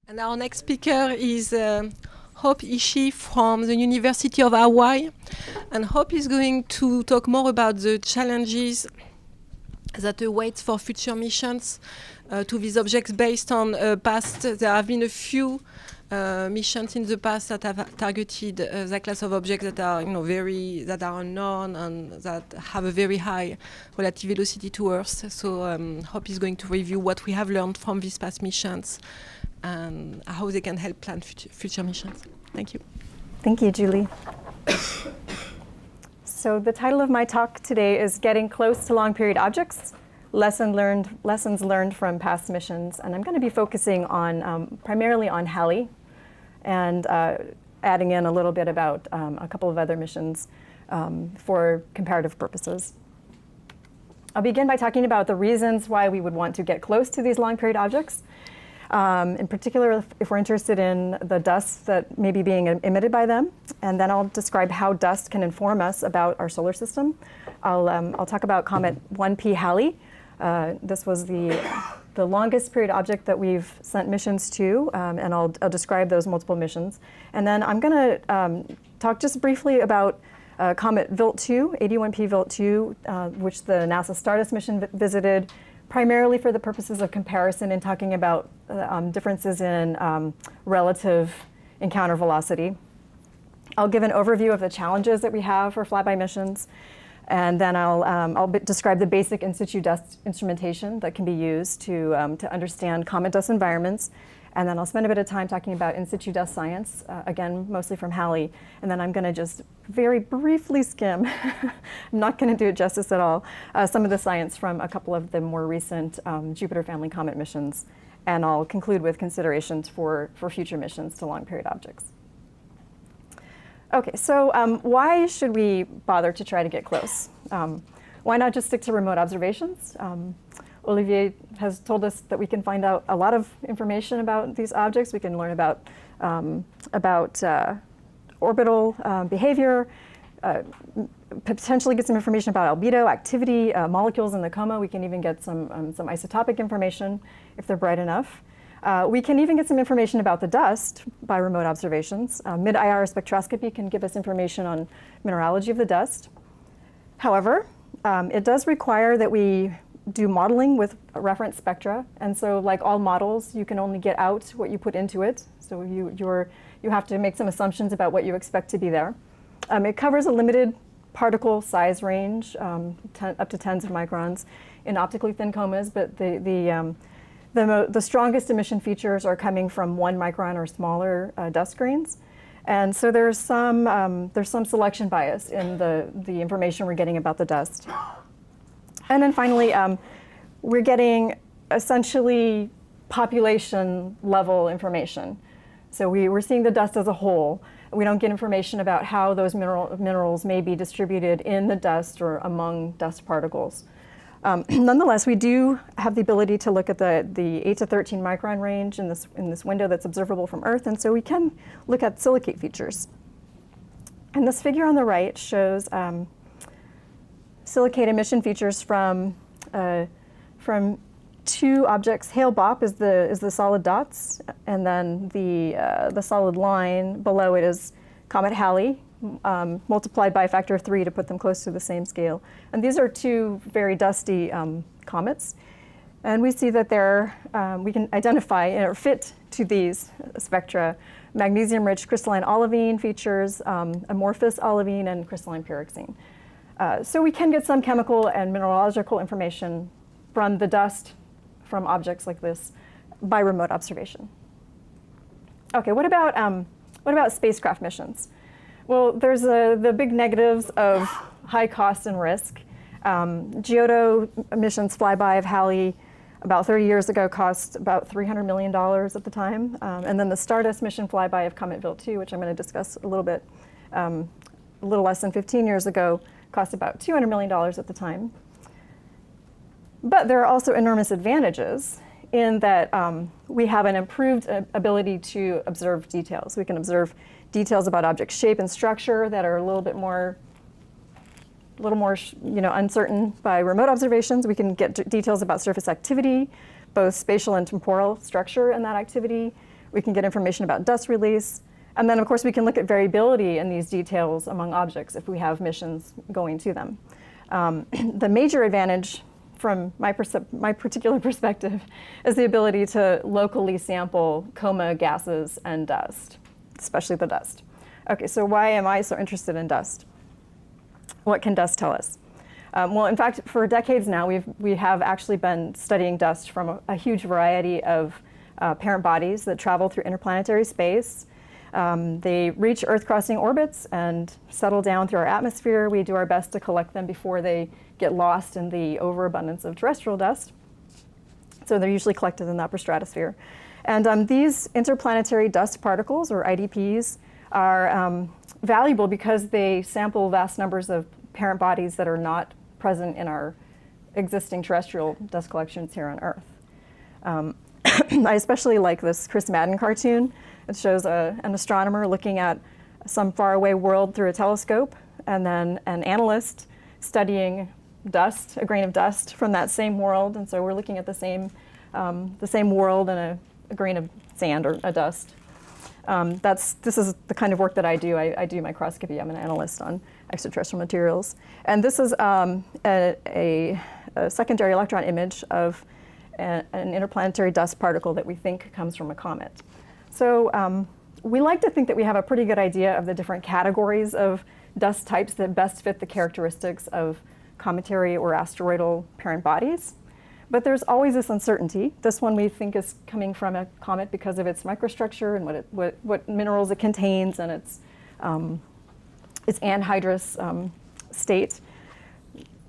And our next speaker is Hope Ishii from the University of Hawaii. And Hope is going to talk more about the challenges that await for future missions to these objects based on past. There have been a few missions in the past that have targeted the class of objects that are, that are unknown and that have a very high relative velocity to Earth. So Hope is going to review what we have learned from these past missions and how they can help plan future missions. Thank you. Thank you, Julie. So the title of my talk today is Getting Close to Long Period Objects, Lessons Learned from Past Missions. And I'm going to be focusing on primarily on Halley and adding in a little bit about a couple of other missions for comparative purposes. I'll begin by talking about the reasons why we would want to get close to these long period objects. In particular, if we're interested in the dust that may be being emitted by them, and then I'll describe how dust can inform us about our solar system. I'll talk about Comet 1P Halley. This was the longest period object that we've sent missions to, and I'll describe those multiple missions. And then I'm going to talk just briefly about Comet Vilt-2, 81P Vilt-2, which the NASA Stardust mission visited, primarily for the purposes of comparison and talking about differences in relative encounter velocity. I'll give an overview of the challenges that we have for flyby missions, and then I'll describe the basic in situ dust instrumentation that can be used to understand comet dust environments. And then I'll spend a bit of time talking about in situ dust science, again, mostly from Halley. And then I'm going to just very briefly skim, I'm not going to do it justice at all, some of the science from a couple of the more recent Jupiter family comet missions. And I'll conclude with considerations for future missions to long period objects. Okay, so why should we bother to try to get close? Why not just stick to remote observations? Olivier has told us that we can find out a lot of information about these objects. We can learn about orbital behavior, potentially get some information about albedo, activity, molecules in the coma. We can even get some isotopic information if they're bright enough. We can even get some information about the dust by remote observations. Mid-IR spectroscopy can give us information on mineralogy of the dust. However, it does require that we do modeling with reference spectra, and so like all models, you can only get out what you put into it. So you have to make some assumptions about what you expect to be there. It covers a limited particle size range, up to tens of microns in optically thin comas, but the strongest emission features are coming from 1 micron or smaller dust grains. And so there's some selection bias in the information we're getting about the dust. And then finally, we're getting essentially population level information. So we're seeing the dust as a whole. We don't get information about how those minerals may be distributed in the dust or among dust particles. Nonetheless, we do have the ability to look at the 8 to 13 micron range in this window that's observable from Earth, and so we can look at silicate features. And this figure on the right shows silicate emission features from two objects. Hale-Bopp is the solid dots, and then the solid line below it is Comet Halley, multiplied by a factor of 3 to put them close to the same scale. And these are two very dusty comets, and we see that we can identify or fit to these spectra magnesium-rich crystalline olivine features, amorphous olivine, and crystalline pyroxene. So we can get some chemical and mineralogical information from the dust from objects like this by remote observation. Okay, what about spacecraft missions? Well, there's the big negatives of high cost and risk. Giotto missions flyby of Halley about 30 years ago cost about $300 million at the time. And then the Stardust mission flyby of Comet Vilt-2, which I'm going to discuss a little bit, a little less than 15 years ago, cost about $200 million at the time. But there are also enormous advantages in that we have an improved ability to observe details. We can observe details about object shape and structure that are a little more uncertain by remote observations. We can get details about surface activity, both spatial and temporal structure in that activity, We can get information about dust release. And then, of course, we can look at variability in these details among objects if we have missions going to them. The major advantage from my particular perspective is the ability to locally sample coma gases and dust, especially the dust. Okay, so why am I so interested in dust? What can dust tell us? Well, in fact, for decades now, we have actually been studying dust from a huge variety of parent bodies that travel through interplanetary space. They reach Earth-crossing orbits and settle down through our atmosphere. We do our best to collect them before they get lost in the overabundance of terrestrial dust. So they're usually collected in the upper stratosphere. And these interplanetary dust particles, or IDPs, are valuable because they sample vast numbers of parent bodies that are not present in our existing terrestrial dust collections here on Earth. I especially like this Chris Madden cartoon. It shows an astronomer looking at some faraway world through a telescope, and then an analyst studying dust, a grain of dust from that same world. And so we're looking at the same world and a grain of sand or a dust. This is the kind of work that I do. I do microscopy. I'm an analyst on extraterrestrial materials. And this is a secondary electron image of an interplanetary dust particle that we think comes from a comet. So we like to think that we have a pretty good idea of the different categories of dust types that best fit the characteristics of cometary or asteroidal parent bodies. But there's always this uncertainty. This one we think is coming from a comet because of its microstructure and what minerals it contains and its anhydrous state.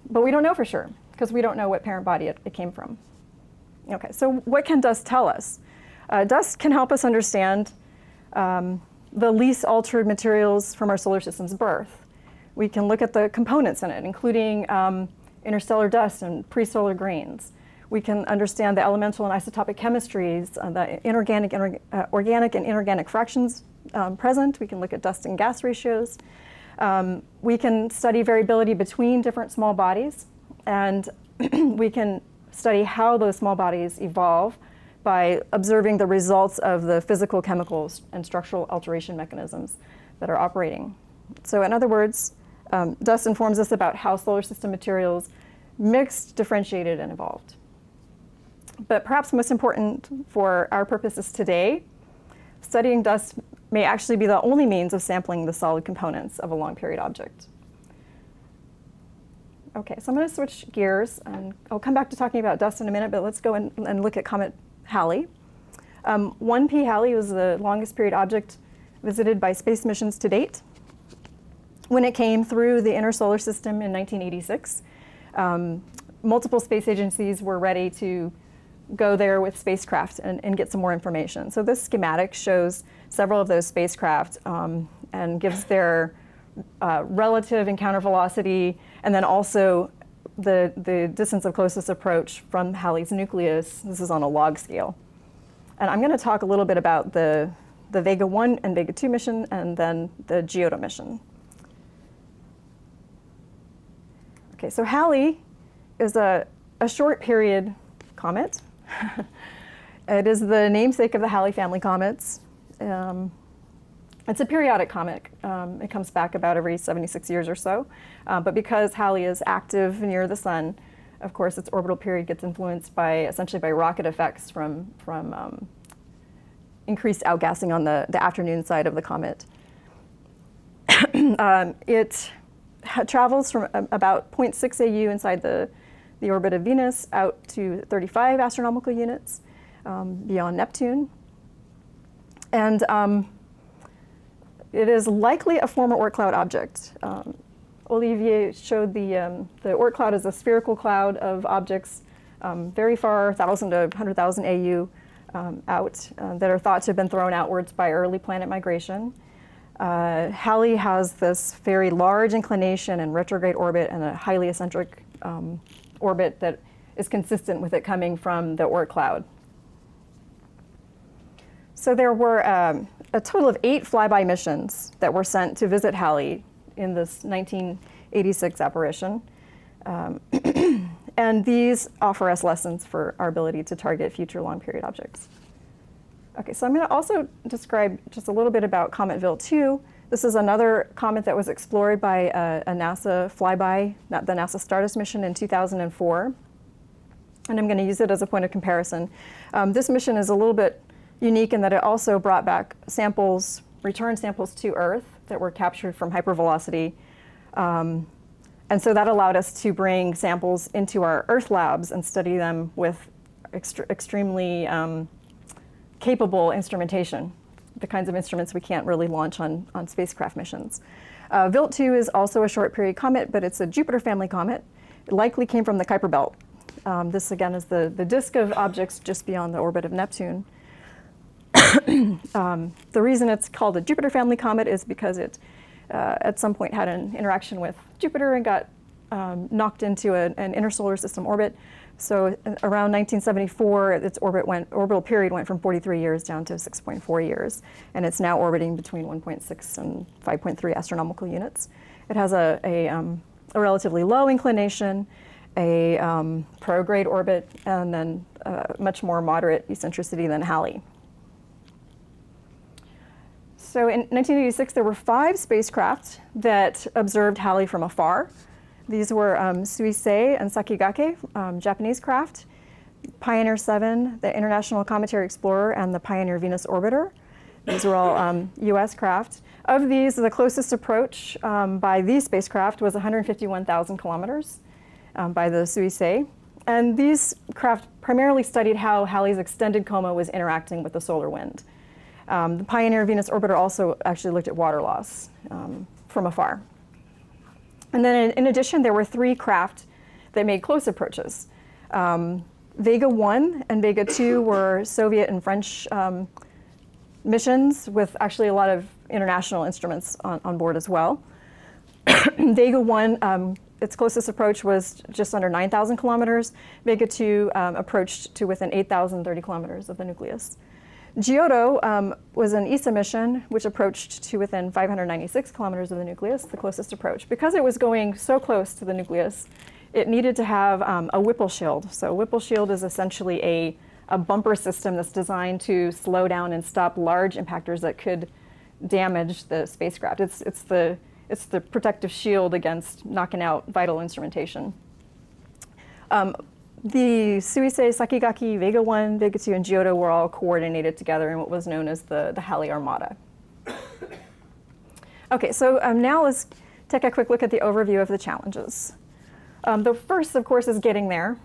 But we don't know for sure because we don't know what parent body it came from. Okay, so what can dust tell us? Dust can help us understand the least altered materials from our solar system's birth. We can look at the components in it, including interstellar dust and pre-solar grains. We can understand the elemental and isotopic chemistries, the organic and inorganic fractions present. We can look at dust and gas ratios. We can study variability between different small bodies, and we can study how those small bodies evolve by observing the results of the physical, chemicals, and structural alteration mechanisms that are operating. So in other words, dust informs us about how solar system materials mixed, differentiated, and evolved. But perhaps most important for our purposes today, studying dust may actually be the only means of sampling the solid components of a long period object. Okay, so I'm going to switch gears, and I'll come back to talking about dust in a minute, but let's go and look at Comet Halley. 1P Halley was the longest period object visited by space missions to date. When it came through the inner solar system in 1986, multiple space agencies were ready to go there with spacecraft and get some more information. So this schematic shows several of those spacecraft and gives their relative encounter velocity, and then also the distance of closest approach from Halley's nucleus. This is on a log scale. And I'm going to talk a little bit about the Vega 1 and Vega 2 mission, and then the Giotto mission. Okay, so Halley is a short period comet. It is the namesake of the Halley family comets. It's a periodic comet. It comes back about every 76 years or so. But because Halley is active near the sun, of course, its orbital period gets influenced essentially by rocket effects from increased outgassing on the afternoon side of the comet. It travels from about 0.6 AU inside the orbit of Venus out to 35 astronomical units beyond Neptune. And it is likely a former Oort cloud object. Olivier showed the Oort cloud is a spherical cloud of objects very far, 1,000 to 100,000 AU out, that are thought to have been thrown outwards by early planet migration. Halley has this very large inclination and retrograde orbit and a highly eccentric orbit that is consistent with it coming from the Oort cloud. So there were a total of 8 flyby missions that were sent to visit Halley in this 1986 apparition. And these offer us lessons for our ability to target future long period objects. Okay, so I'm going to also describe just a little bit about Comet Vil-2. This is another comet that was explored by a NASA flyby, not the NASA Stardust mission in 2004. And I'm going to use it as a point of comparison. This mission is a little bit unique in that it also brought back samples, return samples to Earth that were captured from hypervelocity. And so that allowed us to bring samples into our Earth labs and study them with extremely capable instrumentation, the kinds of instruments we can't really launch on spacecraft missions. Vil-2 is also a short period comet, but it's a Jupiter family comet. It likely came from the Kuiper Belt. This again is the disk of objects just beyond the orbit of Neptune. The reason it's called a Jupiter family comet is because it at some point had an interaction with Jupiter and got knocked into an intersolar system orbit. So around 1974, its orbital period went from 43 years down to 6.4 years, and it's now orbiting between 1.6 and 5.3 astronomical units. It has a relatively low inclination, a prograde orbit, and then much more moderate eccentricity than Halley. So in 1986, there were 5 spacecraft that observed Halley from afar. These were Suisei and Sakigake, Japanese craft, Pioneer 7, the International Cometary Explorer, and the Pioneer Venus Orbiter. These were all US craft. Of these, the closest approach by these spacecraft was 151,000 kilometers by the Suisei. And these craft primarily studied how Halley's extended coma was interacting with the solar wind. The Pioneer Venus Orbiter also actually looked at water loss from afar. And then in addition, there were 3 craft that made close approaches. Vega 1 and Vega 2 were Soviet and French missions with actually a lot of international instruments on board as well. Vega 1, its closest approach was just under 9,000 kilometers. Vega 2 approached to within 8,030 kilometers of the nucleus. Giotto was an ESA mission, which approached to within 596 kilometers of the nucleus, the closest approach. Because it was going so close to the nucleus, it needed to have a Whipple shield. So a Whipple shield is essentially a bumper system that's designed to slow down and stop large impactors that could damage the spacecraft. It's the protective shield against knocking out vital instrumentation. The Suisei, Sakigake, Vega 1, Vega 2, and Giotto were all coordinated together in what was known as the Halley Armada. Okay, so now let's take a quick look at the overview of the challenges. The first, of course, is getting there,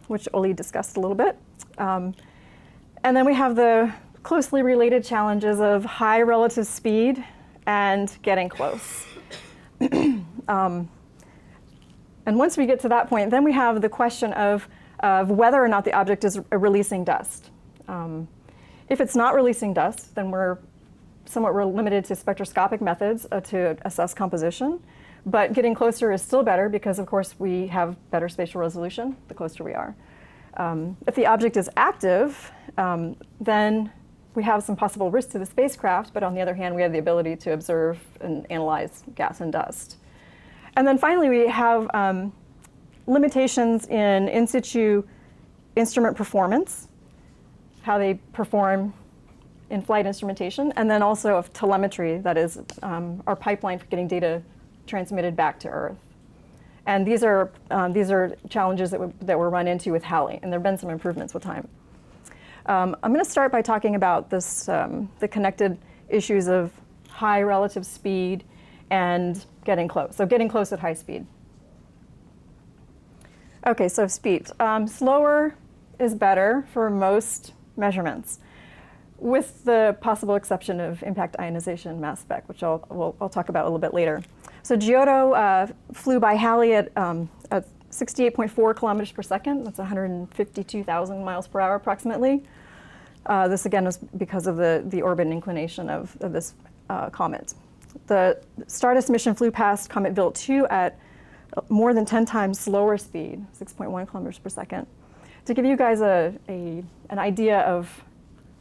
which Oli discussed a little bit. And then we have the closely related challenges of high relative speed and getting close. And once we get to that point, then we have the question of whether or not the object is releasing dust. If it's not releasing dust, then we're limited to spectroscopic methods to assess composition. But getting closer is still better because, of course, we have better spatial resolution the closer we are. If the object is active, then we have some possible risks to the spacecraft, but on the other hand, we have the ability to observe and analyze gas and dust. And then finally, we have limitations in situ instrument performance, how they perform in flight instrumentation, and then also of telemetry, that is our pipeline for getting data transmitted back to Earth. And these are challenges that were run into with Halley, and there have been some improvements with time. I'm going to start by talking about this, the connected issues of high relative speed and getting close. So getting close at high speed. Okay, so speed. Slower is better for most measurements, with the possible exception of impact ionization mass spec, which I'll talk about a little bit later. So Giotto flew by Halley at 68.4 kilometers per second. That's 152,000 miles per hour approximately. This again was because of the orbit and inclination of this comet. The Stardust mission flew past Comet Vil-2 at more than 10 times slower speed, 6.1 kilometers per second. To give you guys an idea of,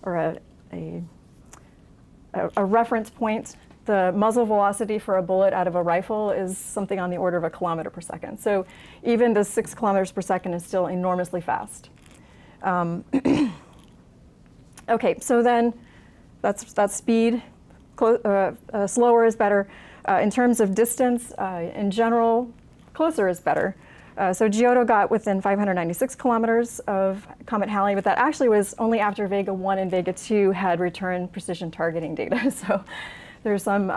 or a reference point, the muzzle velocity for a bullet out of a rifle is something on the order of a kilometer per second. So even the 6 kilometers per second is still enormously fast. Okay, so then that's speed. Slower is better. In terms of distance, in general, closer is better. So Giotto got within 596 kilometers of Comet Halley, but that actually was only after Vega 1 and Vega 2 had returned precision targeting data. So there's some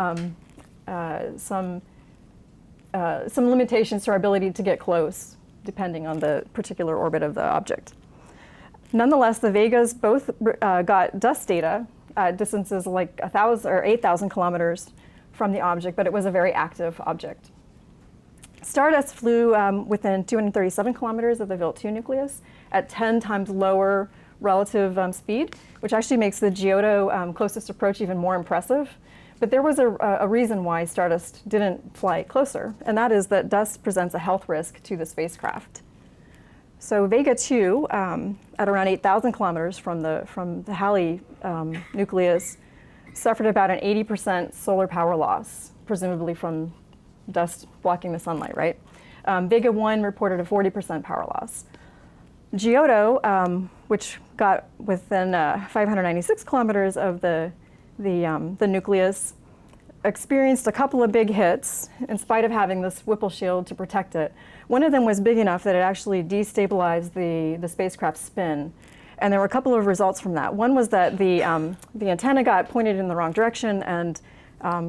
limitations to our ability to get close, depending on the particular orbit of the object. Nonetheless, the Vegas both got dust data at distances like 1,000 or 8,000 kilometers from the object, but it was a very active object. Stardust flew within 237 kilometers of the Wild-2 nucleus at 10 times lower relative speed, which actually makes the Giotto closest approach even more impressive. But there was a reason why Stardust didn't fly closer, and that is that dust presents a health risk to the spacecraft. So Vega 2, at around 8,000 kilometers from the Halley nucleus, suffered about an 80% solar power loss, presumably from dust blocking the sunlight, right? Vega 1 reported a 40% power loss. Giotto, which got within 596 kilometers of the nucleus, experienced a couple of big hits in spite of having this Whipple shield to protect it. One of them was big enough that it actually destabilized the spacecraft's spin. And there were a couple of results from that. One was that the antenna got pointed in the wrong direction and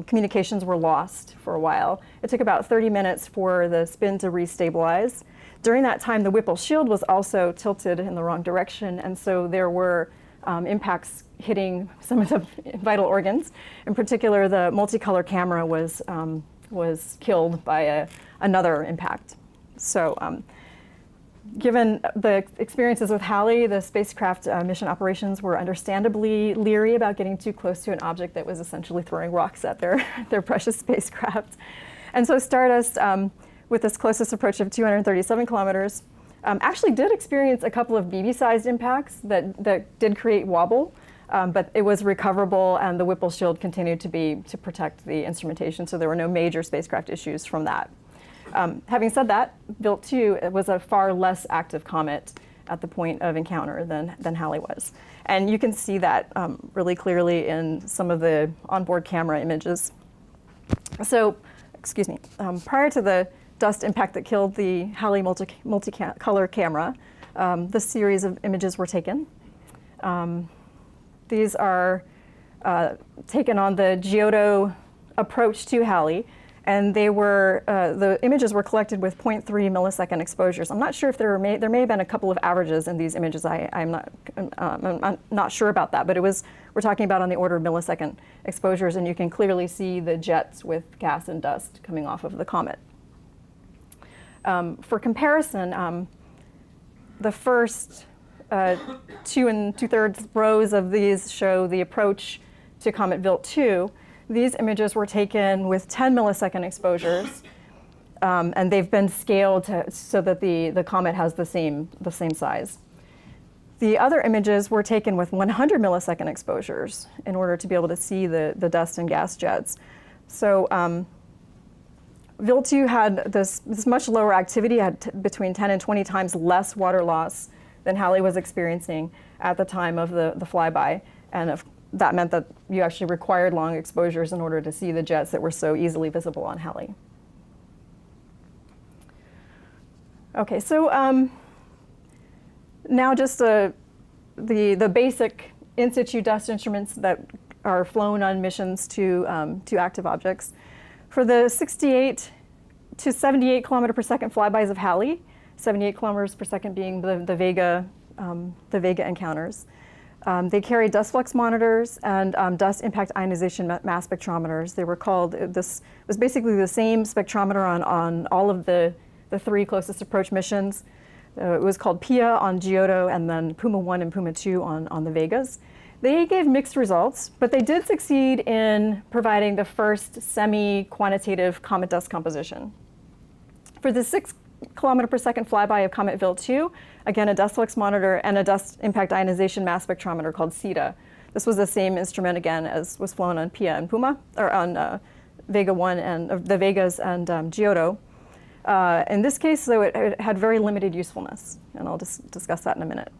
communications were lost for a while. It took about 30 minutes for the spin to restabilize. During that time, the Whipple shield was also tilted in the wrong direction, and so there were impacts hitting some of the vital organs. In particular, the multicolor camera was killed by another impact. So given the experiences with Halley, the spacecraft mission operations were understandably leery about getting too close to an object that was essentially throwing rocks at their precious spacecraft. And so Stardust, with this closest approach of 237 kilometers, actually did experience a couple of BB-sized impacts that did create wobble, but it was recoverable, and the Whipple shield continued to protect the instrumentation, so there were no major spacecraft issues from that. Having said that, Wild-2 was a far less active comet at the point of encounter than Halley was. And you can see that really clearly in some of the onboard camera images. So, excuse me, prior to the dust impact that killed the Halley multicolor camera, this series of images were taken. These are taken on the Giotto approach to Halley, and they were the images were collected with 0.3 millisecond exposures. I'm not sure if there may have been a couple of averages in these images. I'm not sure about that, but we're talking about on the order of millisecond exposures, and you can clearly see the jets with gas and dust coming off of the comet. For comparison, the first 2 2/3 rows of these show the approach to Comet Wild-2. These images were taken with 10 millisecond exposures, and they've been scaled so that the comet has the same size. The other images were taken with 100 millisecond exposures in order to be able to see the dust and gas jets. So Wild-2 had this much lower activity, had between 10 and 20 times less water loss than Halley was experiencing at the time of the flyby, and that meant that you actually required long exposures in order to see the jets that were so easily visible on Halley. Okay, so now just the basic in situ dust instruments that are flown on missions to active objects. For the 68 to 78 kilometer per second flybys of Halley, 78 kilometers per second being the Vega encounters, they carried dust flux monitors and dust impact ionization mass spectrometers. They were called, this was basically the same spectrometer on all of the 3 closest approach missions. It was called PIA on Giotto, and then PUMA 1 and PUMA 2 on the Vegas. They gave mixed results, but they did succeed in providing the first semi-quantitative comet dust composition. For the 6 kilometer per second flyby of Comet Wild-2, again, a dust flux monitor and a dust impact ionization mass spectrometer called CIDA. This was the same instrument again as was flown on PIA and PUMA, or on Vega 1 and the Vegas and Giotto. In this case, though, it had very limited usefulness, and I'll discuss that in a minute.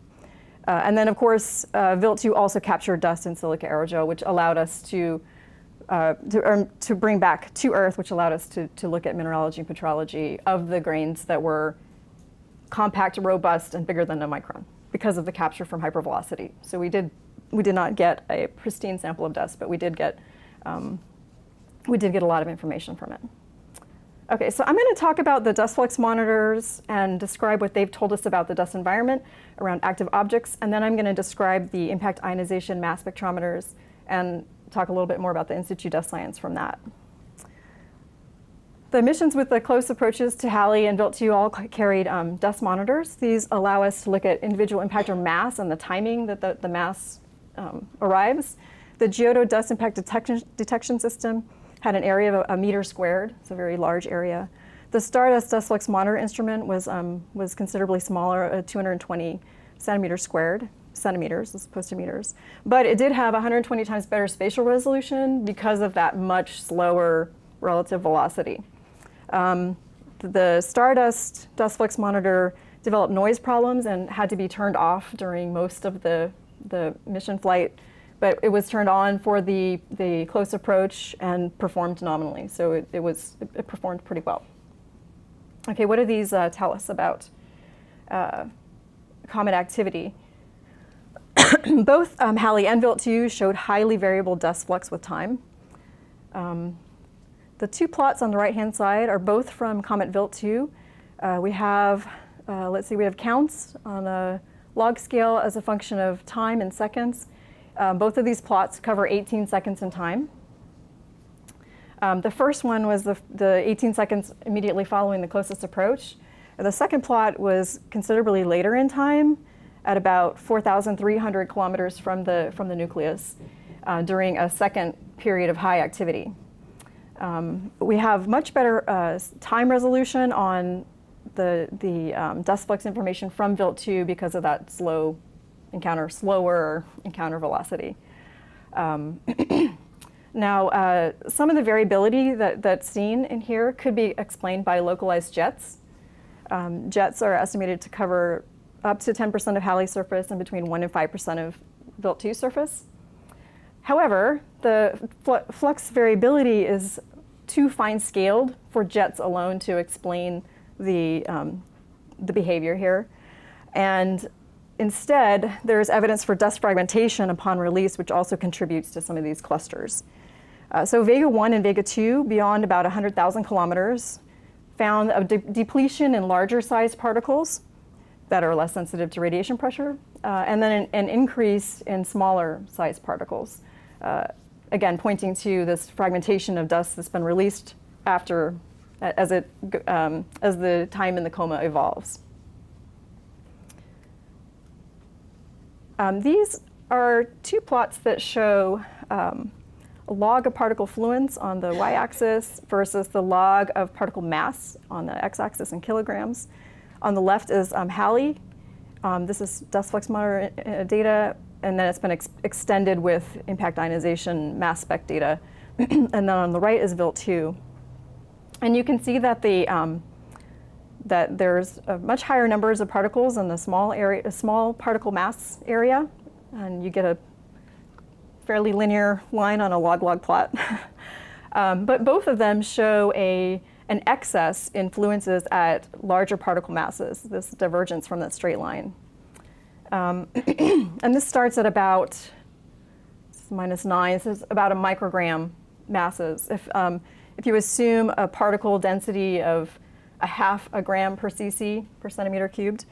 And then, of course, VILT2 also captured dust and silica aerogel, which allowed us to bring back to Earth, which allowed us to look at mineralogy and petrology of the grains that were compact, robust, and bigger than a micron because of the capture from hypervelocity. So we did not get a pristine sample of dust, but we did get a lot of information from it. Okay, so I'm going to talk about the dust flux monitors and describe what they've told us about the dust environment around active objects, and then I'm going to describe the impact ionization mass spectrometers and talk a little bit more about the Institute dust science from that. The missions with the close approaches to Halley and VILT2 all carried dust monitors. These allow us to look at individual impactor mass and the timing that the mass arrives. The Giotto dust impact detection system had an area of a meter squared. It's a very large area. The Stardust dust flux monitor instrument was considerably smaller, 220 centimeters squared, centimeters as opposed to meters. But it did have 120 times better spatial resolution because of that much slower relative velocity. The Stardust dust flux monitor developed noise problems and had to be turned off during most of the mission flight, but it was turned on for the close approach and performed nominally. So it performed pretty well. Okay, what do these tell us about comet activity? Both Halley and VILT2 showed highly variable dust flux with time. The two plots on the right-hand side are both from Comet VILT2. We have counts on a log scale as a function of time in seconds. Both of these plots cover 18 seconds in time. The first one was the 18 seconds immediately following the closest approach. The second plot was considerably later in time, at about 4,300 kilometers from the nucleus, during a second period of high activity. We have much better time resolution on the dust flux information from VILT2 because of that slower encounter velocity. Now, some of the variability that's seen in here could be explained by localized jets. Jets are estimated to cover up to 10% of Halley surface and between 1 and 5% of VILT2 surface. However, the flux variability is too fine-scaled for jets alone to explain the behavior here. And instead, there's evidence for dust fragmentation upon release, which also contributes to some of these clusters. So Vega 1 and Vega 2, beyond about 100,000 kilometers, found a depletion in larger sized particles that are less sensitive to radiation pressure, and then an increase in smaller sized particles. Again, pointing to this fragmentation of dust that's been released as the time in the coma evolves. These are two plots that show a log of particle fluence on the y-axis versus the log of particle mass on the x-axis in kilograms. On the left is Halley. This is dust flux monitor data, and then it's been extended with impact ionization mass spec data. And then on the right is VILT2. And you can see that that there's much higher numbers of particles in the small particle mass area, and you get a fairly linear line on a log-log plot. But both of them show an excess in fluences at larger particle masses, this divergence from that straight line. And this starts at about -9, this is about a microgram masses. If you assume a particle density of 0.5 gram per cc per centimeter cubed,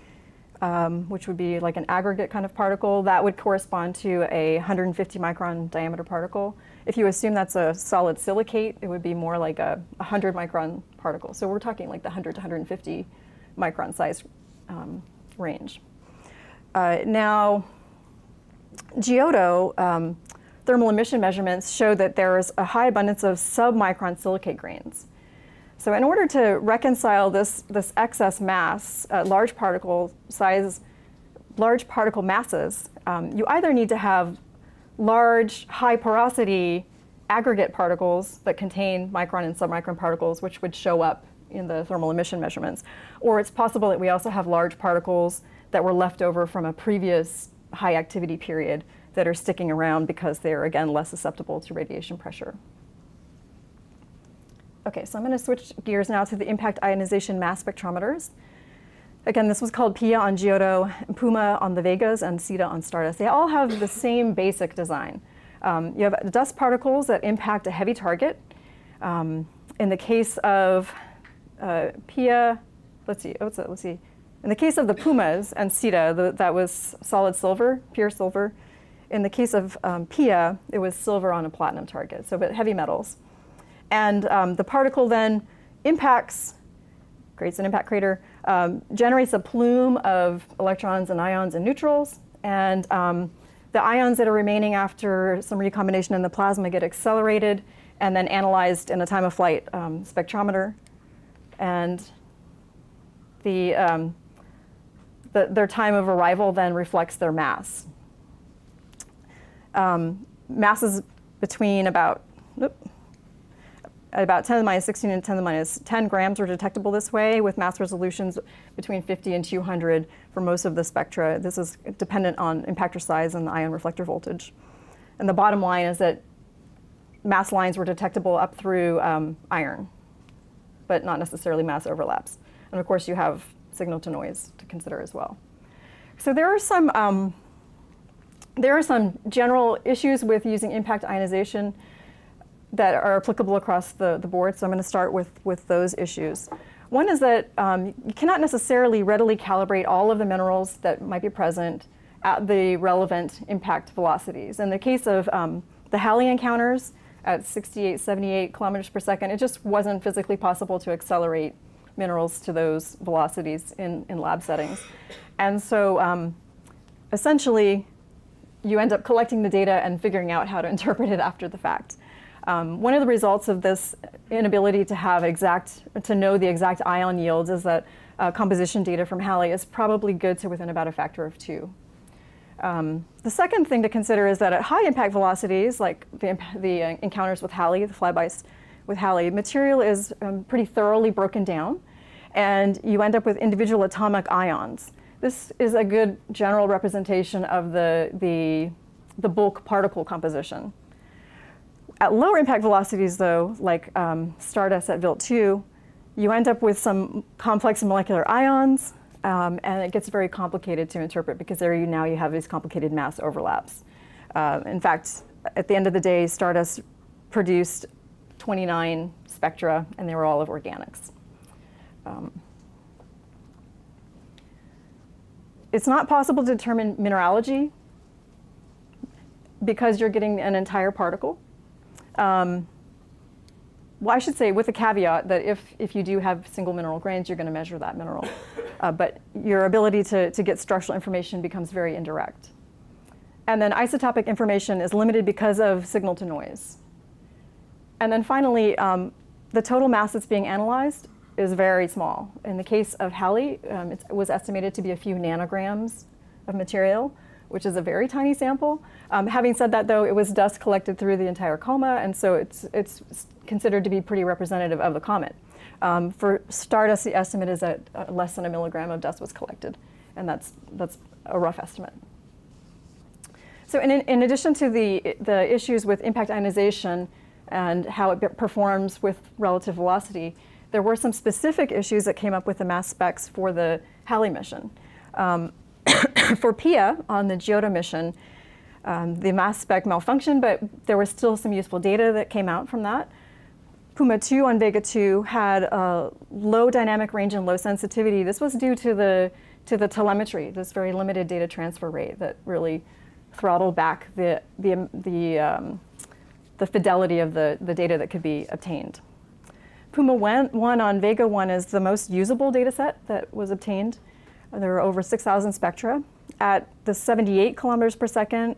which would be like an aggregate kind of particle, that would correspond to a 150 micron diameter particle. If you assume that's a solid silicate, it would be more like a 100 micron particle. So we're talking like the 100 to 150 micron size range. Now, Giotto thermal emission measurements show that there is a high abundance of submicron silicate grains. So in order to reconcile this excess mass, large particle masses, you either need to have large, high porosity aggregate particles that contain micron and submicron particles, which would show up in the thermal emission measurements. Or it's possible that we also have large particles that were left over from a previous high activity period that are sticking around because they're, again, less susceptible to radiation pressure. Okay, so I'm going to switch gears now to the impact ionization mass spectrometers. Again, this was called PIA on Giotto, PUMA on the Vegas, and CIDA on Stardust. They all have the same basic design. You have dust particles that impact a heavy target. In the case of PIA, let's see. In the case of the PUMAs and CIDA, that was solid silver, pure silver. In the case of PIA, it was silver on a platinum target, so but heavy metals. And the particle then impacts, creates an impact crater, generates a plume of electrons and ions and neutrals, and the ions that are remaining after some recombination in the plasma get accelerated and then analyzed in a time-of-flight spectrometer. And their time of arrival then reflects their mass. Masses between about 10 to the minus 16 and 10 to the minus 10 grams were detectable this way, with mass resolutions between 50 and 200 for most of the spectra. This is dependent on impactor size and the ion reflector voltage. And the bottom line is that mass lines were detectable up through iron, but not necessarily mass overlaps. And of course, you have signal to noise to consider as well. So there are some general issues with using impact ionization that are applicable across the board, so I'm going to start with those issues. One is that you cannot necessarily readily calibrate all of the minerals that might be present at the relevant impact velocities. In the case of the Halley encounters at 68, 78 kilometers per second, it just wasn't physically possible to accelerate minerals to those velocities in lab settings. And so essentially, you end up collecting the data and figuring out how to interpret it after the fact. One of the results of this inability to know the exact ion yields is that composition data from Halley is probably good to within about a factor of 2. The second thing to consider is that at high impact velocities, like the encounters with Halley, the flybys with Halley, material is pretty thoroughly broken down, and you end up with individual atomic ions. This is a good general representation of the bulk particle composition. At lower impact velocities, though, like Stardust at Vilt2, you end up with some complex molecular ions, and it gets very complicated to interpret because there you have these complicated mass overlaps. In fact, at the end of the day, Stardust produced 29 spectra, and they were all of organics. It's not possible to determine mineralogy because you're getting an entire particle. Well, I should say with a caveat that if you do have single mineral grains, you're going to measure that mineral. But your ability to get structural information becomes very indirect. And then isotopic information is limited because of signal to noise. And then finally, the total mass that's being analyzed is very small. In the case of Halley, it was estimated to be a few nanograms of material, which is a very tiny sample. Having said that, though, it was dust collected through the entire coma, and so it's considered to be pretty representative of the comet. For Stardust, the estimate is that less than 1 milligram of dust was collected, and that's a rough estimate. So in addition to the issues with impact ionization and how it performs with relative velocity, there were some specific issues that came up with the mass specs for the Halley mission. For PIA on the Giotto mission, the mass spec malfunctioned, but there was still some useful data that came out from that. PUMA 2 on Vega 2 had low dynamic range and low sensitivity. This was due to the telemetry, this very limited data transfer rate that really throttled back the fidelity of the data that could be obtained. PUMA 1 on Vega 1 is the most usable data set that was obtained. There were over 6,000 spectra. At the 78 kilometers per second,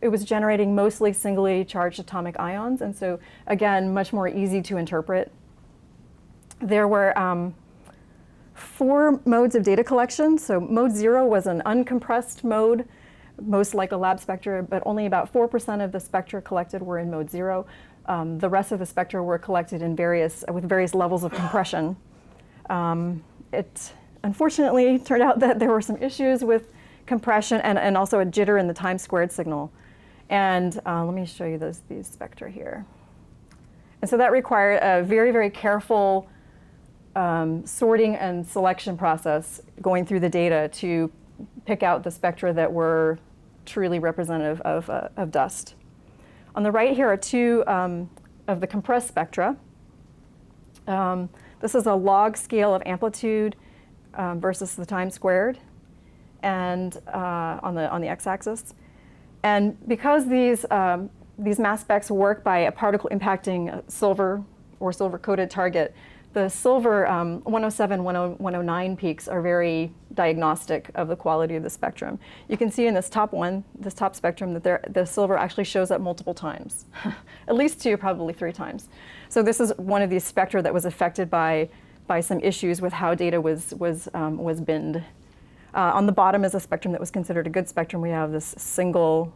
it was generating mostly singly charged atomic ions, and so again, much more easy to interpret. There were 4 modes of data collection. So mode 0 was an uncompressed mode, most like a lab spectra, but only about 4% of the spectra collected were in mode 0. The rest of the spectra were collected in with various levels of compression. It unfortunately turned out that there were some issues with compression, and also a jitter in the time squared signal. And let me show you these spectra here. And so that required a very, very careful sorting and selection process going through the data to pick out the spectra that were truly representative of dust. On the right here are two of the compressed spectra. This is a log scale of amplitude versus the time squared, and on the x-axis. And because these mass specs work by a particle impacting silver or silver-coated target, the silver 107, 109 peaks are very diagnostic of the quality of the spectrum. You can see in this top spectrum, that the silver actually shows up multiple times, at least 2, probably 3 times. So this is one of these spectra that was affected by some issues with how data was binned. On the bottom is a spectrum that was considered a good spectrum. We have this single,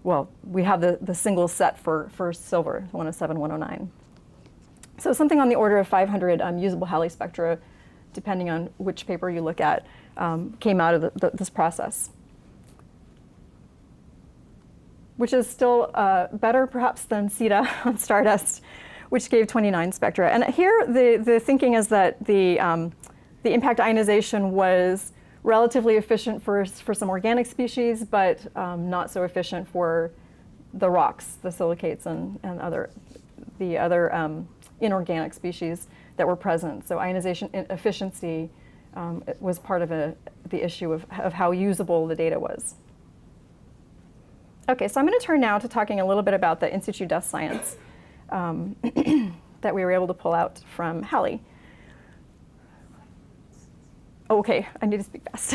well, we have the single set for silver, 107, 109. So something on the order of 500 usable Halley spectra, depending on which paper you look at, came out of this process, which is still better perhaps than CIDA on Stardust, which gave 29 spectra. And here the thinking is that the impact ionization was relatively efficient for some organic species, but not so efficient for the rocks, the silicates, and the other inorganic species that were present. So ionization efficiency was part of the issue of how usable the data was. Okay, so I'm going to turn now to talking a little bit about the in situ dust science that we were able to pull out from Halley. Okay, I need to speak fast.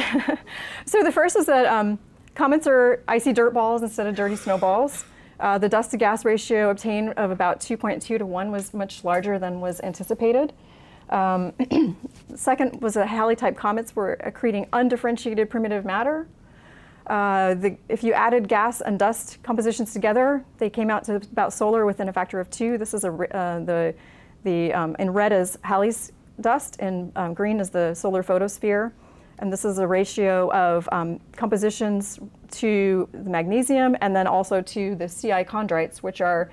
So the first is that comets are icy dirt balls instead of dirty snowballs. The dust to gas ratio obtained of about 2.2 to 1 was much larger than was anticipated. Second was that Halley type comets were accreting undifferentiated primitive matter. If you added gas and dust compositions together, they came out to about solar within a factor of 2. This is in red is Halley's dust, and green is the solar photosphere. And this is a ratio of compositions to the magnesium and then also to the CI chondrites, which are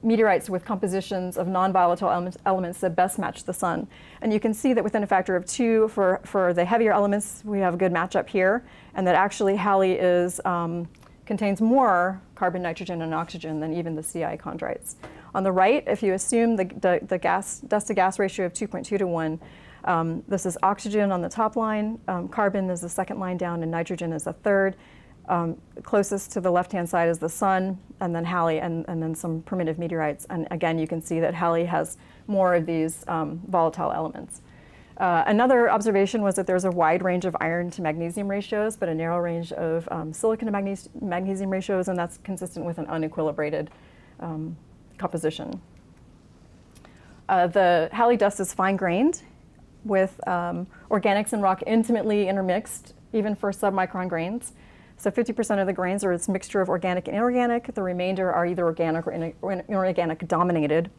meteorites with compositions of non-volatile elements that best match the sun. And you can see that within a factor of 2 for the heavier elements, we have a good matchup here, and that actually Halley contains more carbon, nitrogen, and oxygen than even the CI chondrites. On the right, if you assume the dust to gas ratio of 2.2 to 1, this is oxygen on the top line, carbon is the second line down, and nitrogen is the third. Closest to the left-hand side is the sun, and then Halley, and then some primitive meteorites. And again, you can see that Halley has more of these volatile elements. Another observation was that there's a wide range of iron to magnesium ratios, but a narrow range of silicon to magnesium ratios, and that's consistent with an unequilibrated composition. The Halley dust is fine-grained, with organics and rock intimately intermixed, even for submicron grains. So 50% of the grains are this mixture of organic and inorganic. The remainder are either organic or inorganic dominated.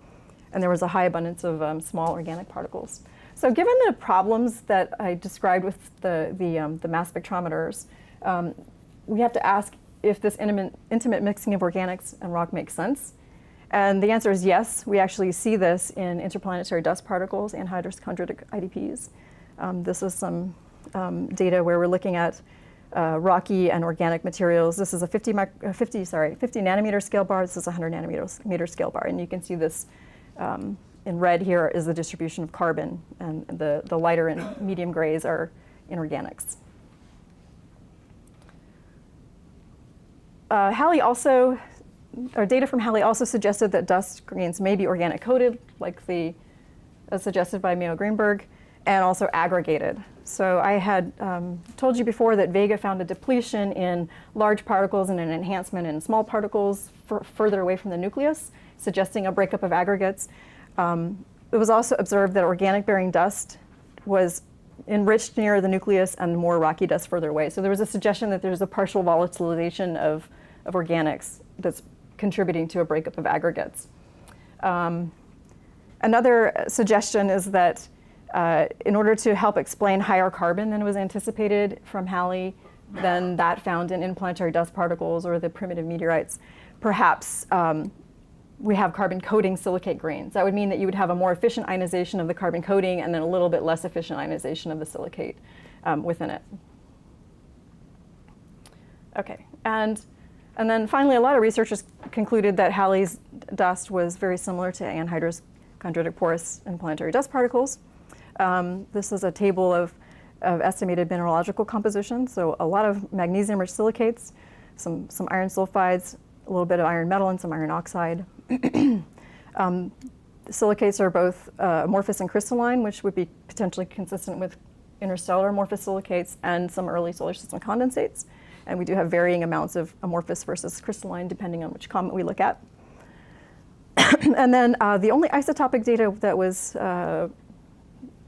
And there was a high abundance of small organic particles. So given the problems that I described with the mass spectrometers, we have to ask if this intimate mixing of organics and rock makes sense. And the answer is yes. We actually see this in interplanetary dust particles, anhydrous chondritic IDPs. This is some data where we're looking at rocky and organic materials. This is a 50 nanometer scale bar. This is a 100 nanometer scale bar. And you can see this in red here is the distribution of carbon, and the lighter and medium grays are inorganics. Data from Halley also suggested that dust grains may be organic coated, like as suggested by Mayo Greenberg, and also aggregated. So I had told you before that Vega found a depletion in large particles and an enhancement in small particles further away from the nucleus, suggesting a breakup of aggregates. It was also observed that organic-bearing dust was enriched near the nucleus and more rocky dust further away. So there was a suggestion that there's a partial volatilization of organics that's contributing to a breakup of aggregates. Another suggestion is that in order to help explain higher carbon than was anticipated from Halley, than that found in interplanetary dust particles or the primitive meteorites. Perhaps we have carbon coating silicate grains. That would mean that you would have a more efficient ionization of the carbon coating and then a little bit less efficient ionization of the silicate within it. Okay, and then finally, a lot of researchers concluded that Halley's dust was very similar to anhydrous chondritic porous interplanetary dust particles. This is a table of estimated mineralogical composition, so a lot of magnesium-rich silicates, some iron sulfides, a little bit of iron metal, and some iron oxide. Silicates are both amorphous and crystalline, which would be potentially consistent with interstellar amorphous silicates and some early solar system condensates. And we do have varying amounts of amorphous versus crystalline depending on which comet we look at. And then the only isotopic data that was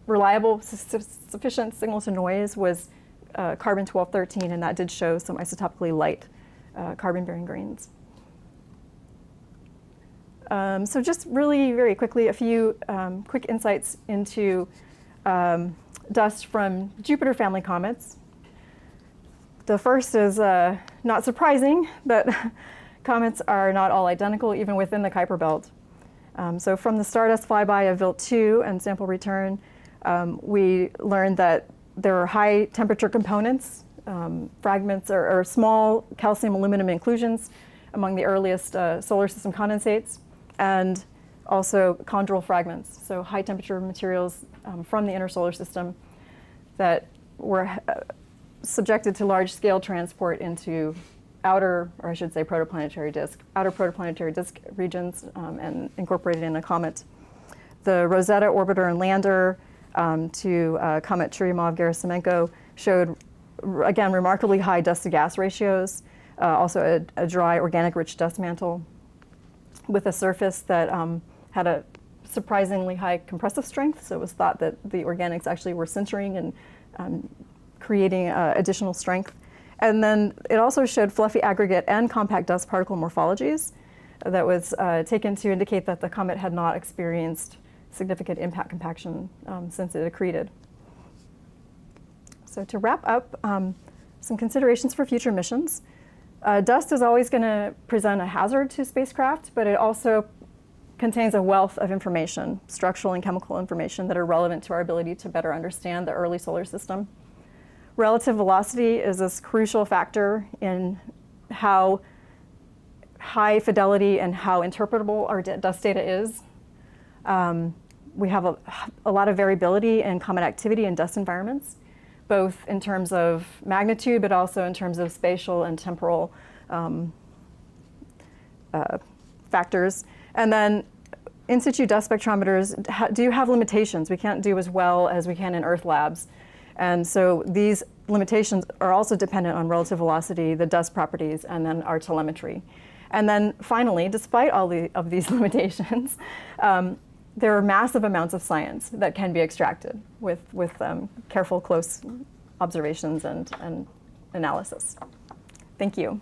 reliable, sufficient signal to noise was carbon-1213, and that did show some isotopically light carbon-bearing grains. So just really very quickly, a few quick insights into dust from Jupiter family comets. The first is not surprising, but comets are not all identical, even within the Kuiper belt. So from the Stardust flyby of Wilt 2 and sample return, we learned that there are high temperature components, fragments or small calcium aluminum inclusions among the earliest solar system condensates, and also chondral fragments, so high temperature materials from the inner solar system that were subjected to large scale transport into outer, or I should say outer protoplanetary disk regions and incorporated in a comet. The Rosetta orbiter and lander to Comet Churyumov-Gerasimenko showed, again, remarkably high dust to gas ratios, also a dry organic rich dust mantle with a surface that had a surprisingly high compressive strength. So it was thought that the organics actually were sintering and creating additional strength. And then it also showed fluffy aggregate and compact dust particle morphologies that was taken to indicate that the comet had not experienced significant impact compaction since it accreted. So to wrap up, some considerations for future missions. Dust is always going to present a hazard to spacecraft, but it also contains a wealth of information, structural and chemical information, that are relevant to our ability to better understand the early solar system. Relative velocity is this crucial factor in how high fidelity and how interpretable our dust data is. We have a lot of variability in comet activity in dust environments, both in terms of magnitude, but also in terms of spatial and temporal factors. And then in situ dust spectrometers do have limitations. We can't do as well as we can in Earth labs. And so these limitations are also dependent on relative velocity, the dust properties, and then our telemetry. And then finally, despite all of these limitations, there are massive amounts of science that can be extracted with careful, close observations and analysis. Thank you.